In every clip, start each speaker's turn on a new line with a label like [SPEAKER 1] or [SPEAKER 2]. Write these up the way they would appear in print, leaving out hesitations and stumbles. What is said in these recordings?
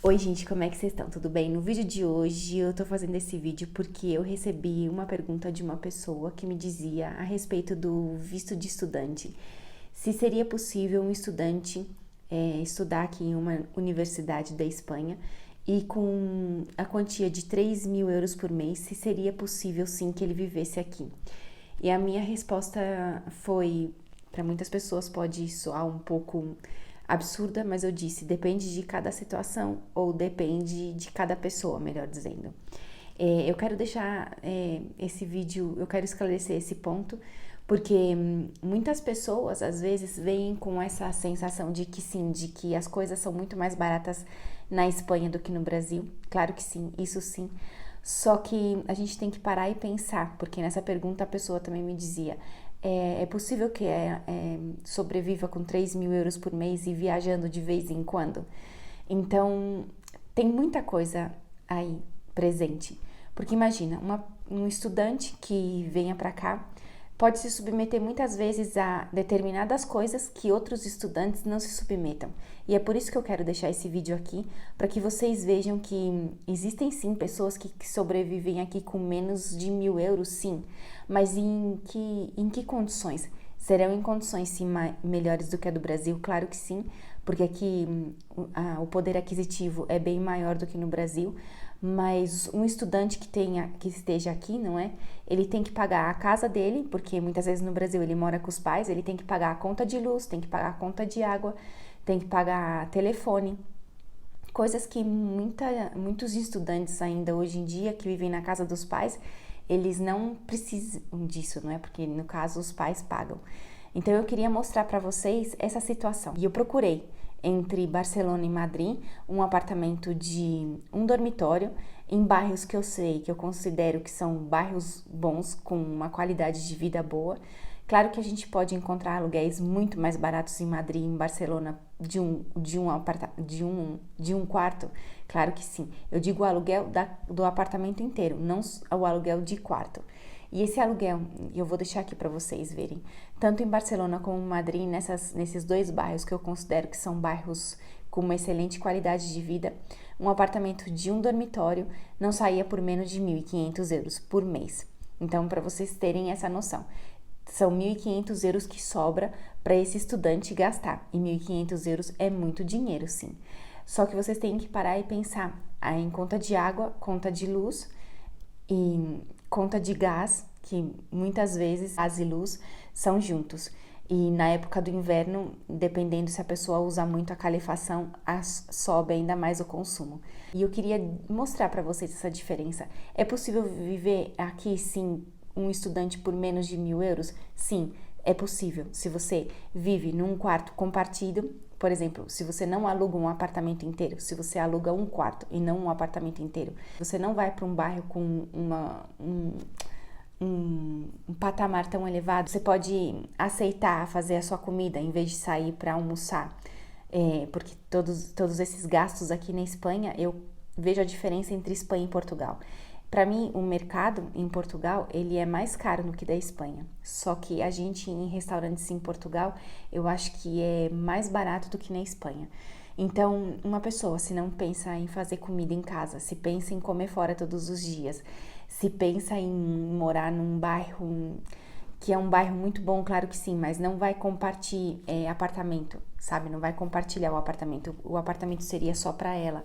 [SPEAKER 1] Oi gente, como é que vocês estão? Tudo bem? No vídeo de hoje eu tô fazendo esse vídeo porque eu recebi uma pergunta de uma pessoa que me dizia a respeito do visto de estudante. Se seria possível um estudante estudar aqui em uma universidade da Espanha e com a quantia de 3.000 euros por mês, se seria possível sim que ele vivesse aqui. E a minha resposta foi, para muitas pessoas pode soar um pouco absurda, mas eu disse, depende de cada situação ou depende de cada pessoa, melhor dizendo. Eu quero deixar esse vídeo, eu quero esclarecer esse ponto, porque muitas pessoas às vezes vêm com essa sensação de que sim, de que as coisas são muito mais baratas na Espanha do que no Brasil. Claro que sim, isso sim. Só que a gente tem que parar e pensar, porque nessa pergunta a pessoa também me dizia, é possível que sobreviva com 3.000 euros por mês e viajando de vez em quando? Então, tem muita coisa aí presente. Porque imagina, um estudante que venha para cá pode se submeter muitas vezes a determinadas coisas que outros estudantes não se submetam. E é por isso que eu quero deixar esse vídeo aqui, para que vocês vejam que existem sim pessoas que sobrevivem aqui com menos de 1.000 euros, sim. Mas em que condições? Serão em condições sim melhores do que a do Brasil? Claro que sim, porque aqui o poder aquisitivo é bem maior do que no Brasil, mas um estudante que esteja aqui, não é? Ele tem que pagar a casa dele, porque muitas vezes no Brasil ele mora com os pais, ele tem que pagar a conta de luz, tem que pagar a conta de água, tem que pagar telefone, coisas que muitos estudantes ainda hoje em dia que vivem na casa dos pais, eles não precisam disso, não é? Porque no caso os pais pagam. Então eu queria mostrar para vocês essa situação. E eu procurei entre Barcelona e Madrid um apartamento de um dormitório em bairros que eu sei, que eu considero que são bairros bons, com uma qualidade de vida boa. Claro que a gente pode encontrar aluguéis muito mais baratos em Madrid e em Barcelona de um quarto. Claro que sim. Eu digo o aluguel do apartamento inteiro, não o aluguel de quarto. E esse aluguel, eu vou deixar aqui para vocês verem, tanto em Barcelona como em Madrid, nesses dois bairros que eu considero que são bairros com uma excelente qualidade de vida, um apartamento de um dormitório não saía por menos de 1.500 euros por mês. Então, para vocês terem essa noção, são 1.500 euros que sobra para esse estudante gastar. E 1.500 euros é muito dinheiro, sim. Só que vocês têm que parar e pensar em conta de água, conta de luz e conta de gás, que muitas vezes gás e luz são juntos. E na época do inverno, dependendo se a pessoa usa muito a calefação, sobe ainda mais o consumo. E eu queria mostrar para vocês essa diferença. É possível viver aqui, sim, um estudante por menos de 1.000 euros? Sim, é possível. Se você vive num quarto compartido, por exemplo, se você não aluga um apartamento inteiro, se você aluga um quarto e não um apartamento inteiro, você não vai para um bairro com um patamar tão elevado, você pode aceitar fazer a sua comida em vez de sair para almoçar, porque todos esses gastos aqui na Espanha, eu vejo a diferença entre Espanha e Portugal. Para mim, o mercado em Portugal, ele é mais caro do que da Espanha. Só que a gente em restaurantes em Portugal, eu acho que é mais barato do que na Espanha. Então, uma pessoa, se não pensa em fazer comida em casa, se pensa em comer fora todos os dias, se pensa em morar num bairro que é um bairro muito bom, claro que sim, mas não vai compartilhar apartamento, sabe? Não vai compartilhar o apartamento seria só para ela.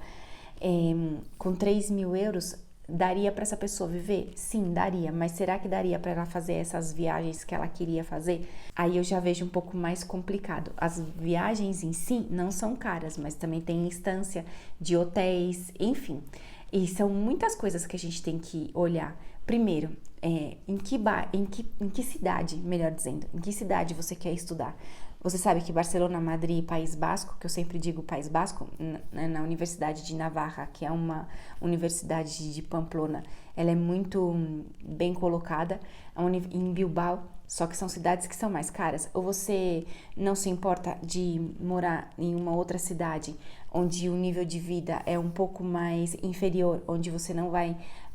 [SPEAKER 1] Com 3.000 euros, daria para essa pessoa viver? Sim, daria, mas será que daria para ela fazer essas viagens que ela queria fazer? Aí eu já vejo um pouco mais complicado. As viagens em si não são caras, mas também tem instância de hotéis, enfim. E são muitas coisas que a gente tem que olhar. Primeiro, em que cidade, melhor dizendo, em que cidade você quer estudar? Você sabe que Barcelona, Madrid e País Basco, que eu sempre digo País Basco, na Universidade de Navarra, que é uma universidade de Pamplona, ela é muito bem colocada, em Bilbao, só que são cidades que são mais caras. Ou você não se importa de morar em uma outra cidade onde o nível de vida é um pouco mais inferior, onde você não vai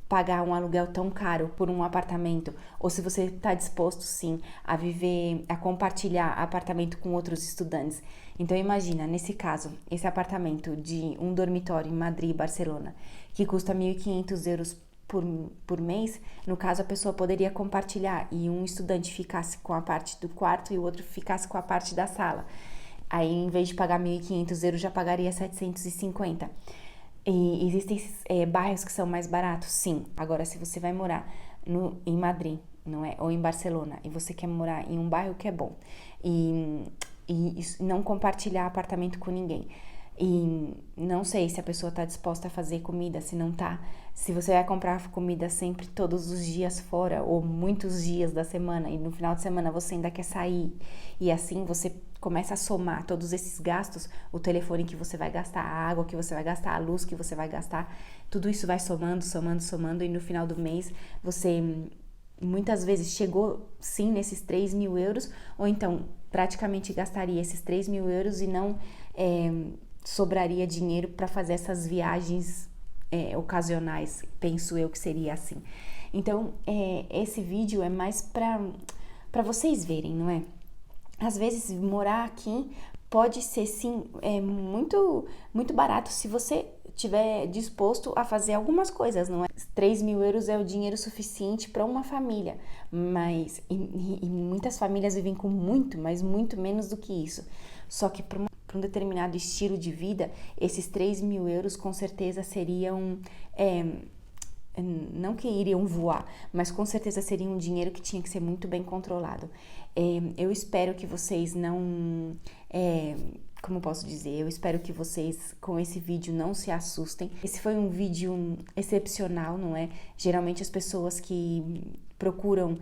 [SPEAKER 1] pagar um aluguel tão caro por um apartamento, ou se você está disposto sim a viver, a compartilhar apartamento com outros estudantes. Então imagina, nesse caso, esse apartamento de um dormitório em Madrid, Barcelona, que custa 1.500 euros por mês, no caso a pessoa poderia compartilhar e um estudante ficasse com a parte do quarto e o outro ficasse com a parte da sala. Aí, em vez de pagar 1.500 euros, já pagaria 750. E existem bairros que são mais baratos? Sim. Agora, se você vai morar em Madrid, não é? Ou em Barcelona, e você quer morar em um bairro que é bom, e não compartilhar apartamento com ninguém, e não sei se a pessoa está disposta a fazer comida, se não tá, se você vai comprar comida sempre, todos os dias fora, ou muitos dias da semana, e no final de semana você ainda quer sair, e assim você começa a somar todos esses gastos, o telefone que você vai gastar, a água que você vai gastar, a luz que você vai gastar, tudo isso vai somando, e no final do mês você muitas vezes chegou sim nesses 3.000 euros, ou então praticamente gastaria esses 3.000 euros e não sobraria dinheiro para fazer essas viagens ocasionais, penso eu que seria assim. Então, esse vídeo é mais para vocês verem, não é? Às vezes, morar aqui pode ser, sim, muito, muito barato se você estiver disposto a fazer algumas coisas, não é? 3.000 euros é o dinheiro suficiente para uma família, mas e muitas famílias vivem com muito, mas muito menos do que isso. Só que para um determinado estilo de vida, esses 3.000 euros com certeza seriam... não que iriam voar, mas com certeza seria um dinheiro que tinha que ser muito bem controlado. Eu espero que vocês não... como posso dizer? Eu espero que vocês, com esse vídeo, não se assustem. Esse foi um vídeo excepcional, não é? Geralmente as pessoas que procuram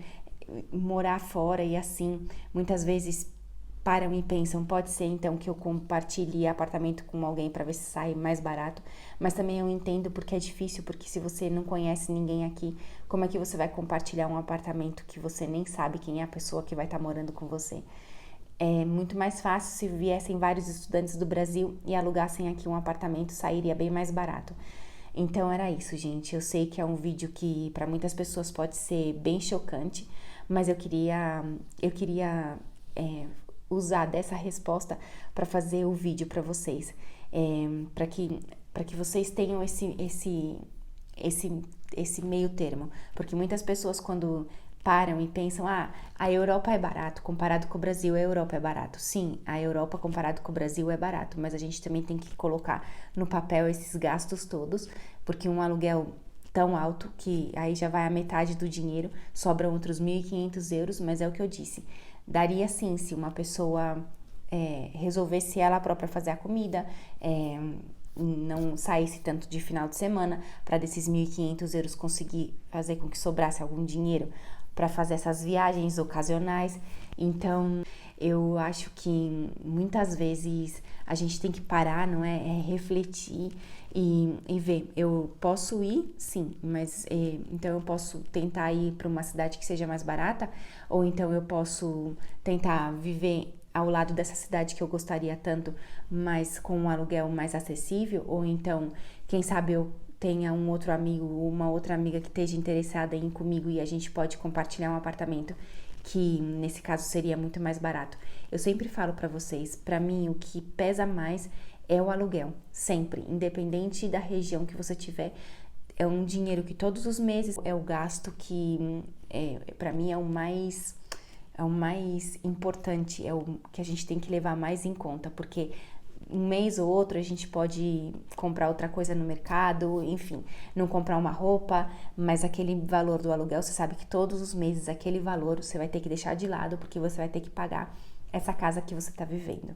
[SPEAKER 1] morar fora e assim, muitas vezes param e pensam, pode ser então que eu compartilhe apartamento com alguém para ver se sai mais barato, mas também eu entendo porque é difícil, porque se você não conhece ninguém aqui, como é que você vai compartilhar um apartamento que você nem sabe quem é a pessoa que vai estar morando com você? É muito mais fácil se viessem vários estudantes do Brasil e alugassem aqui um apartamento, sairia bem mais barato. Então era isso, gente. Eu sei que é um vídeo que para muitas pessoas pode ser bem chocante, mas eu queria usar dessa resposta para fazer o vídeo para vocês, para que vocês tenham esse meio termo, porque muitas pessoas quando param e pensam, a Europa é barato, comparado com o Brasil, a Europa é barato. Sim, a Europa comparado com o Brasil é barato, mas a gente também tem que colocar no papel esses gastos todos, porque um aluguel tão alto que aí já vai a metade do dinheiro, sobram outros 1.500 euros, mas é o que eu disse. Daria sim, se uma pessoa resolvesse ela própria fazer a comida, não saísse tanto de final de semana, para desses 1.500 euros conseguir fazer com que sobrasse algum dinheiro para fazer essas viagens ocasionais. Então, eu acho que muitas vezes a gente tem que parar, não é? Refletir e ver. Eu posso ir, sim, mas então eu posso tentar ir para uma cidade que seja mais barata, ou então eu posso tentar viver ao lado dessa cidade que eu gostaria tanto, mas com um aluguel mais acessível, ou então, quem sabe eu tenha um outro amigo ou uma outra amiga que esteja interessada em ir comigo e a gente pode compartilhar um apartamento, que nesse caso seria muito mais barato. Eu sempre falo para vocês, para mim o que pesa mais é o aluguel, sempre, independente da região que você tiver, é um dinheiro que todos os meses é o gasto que para mim é o mais importante, é o que a gente tem que levar mais em conta, porque um mês ou outro a gente pode comprar outra coisa no mercado, enfim, não comprar uma roupa, mas aquele valor do aluguel, você sabe que todos os meses aquele valor você vai ter que deixar de lado, porque você vai ter que pagar essa casa que você está vivendo.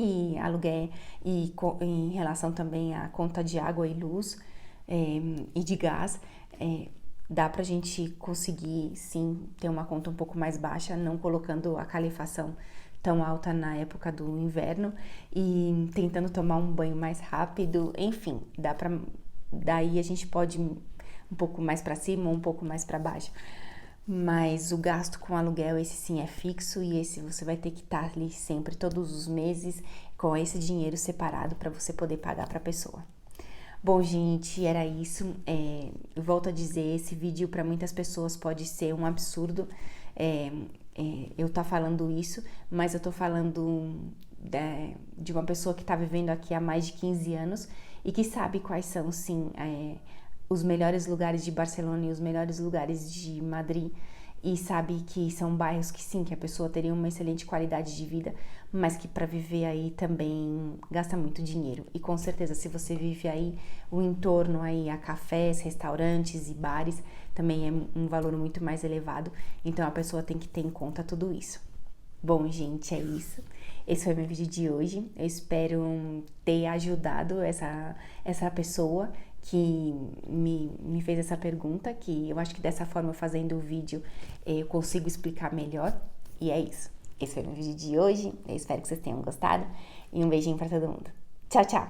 [SPEAKER 1] E aluguel, e em relação também à conta de água e luz e de gás, dá pra gente conseguir, sim, ter uma conta um pouco mais baixa, não colocando a calefação tão alta na época do inverno e tentando tomar um banho mais rápido, enfim, daí a gente pode ir um pouco mais para cima, um pouco mais para baixo. Mas o gasto com aluguel, esse sim é fixo e esse você vai ter que estar ali sempre, todos os meses, com esse dinheiro separado para você poder pagar para a pessoa. Bom, gente, era isso. Eu volto a dizer, esse vídeo para muitas pessoas pode ser um absurdo. Eu tô falando isso, mas eu tô falando de uma pessoa que tá vivendo aqui há mais de 15 anos e que sabe quais são, sim, os melhores lugares de Barcelona e os melhores lugares de Madrid, e sabe que são bairros que sim, que a pessoa teria uma excelente qualidade de vida, mas que para viver aí também gasta muito dinheiro. E com certeza, se você vive aí, o entorno aí a cafés, restaurantes e bares também é um valor muito mais elevado, então a pessoa tem que ter em conta tudo isso. Bom, gente, é isso. Esse foi meu vídeo de hoje. Eu espero ter ajudado essa pessoa que me fez essa pergunta, que eu acho que dessa forma, fazendo o vídeo, eu consigo explicar melhor. E é isso. Esse foi meu vídeo de hoje. Eu espero que vocês tenham gostado. E um beijinho pra todo mundo. Tchau, tchau!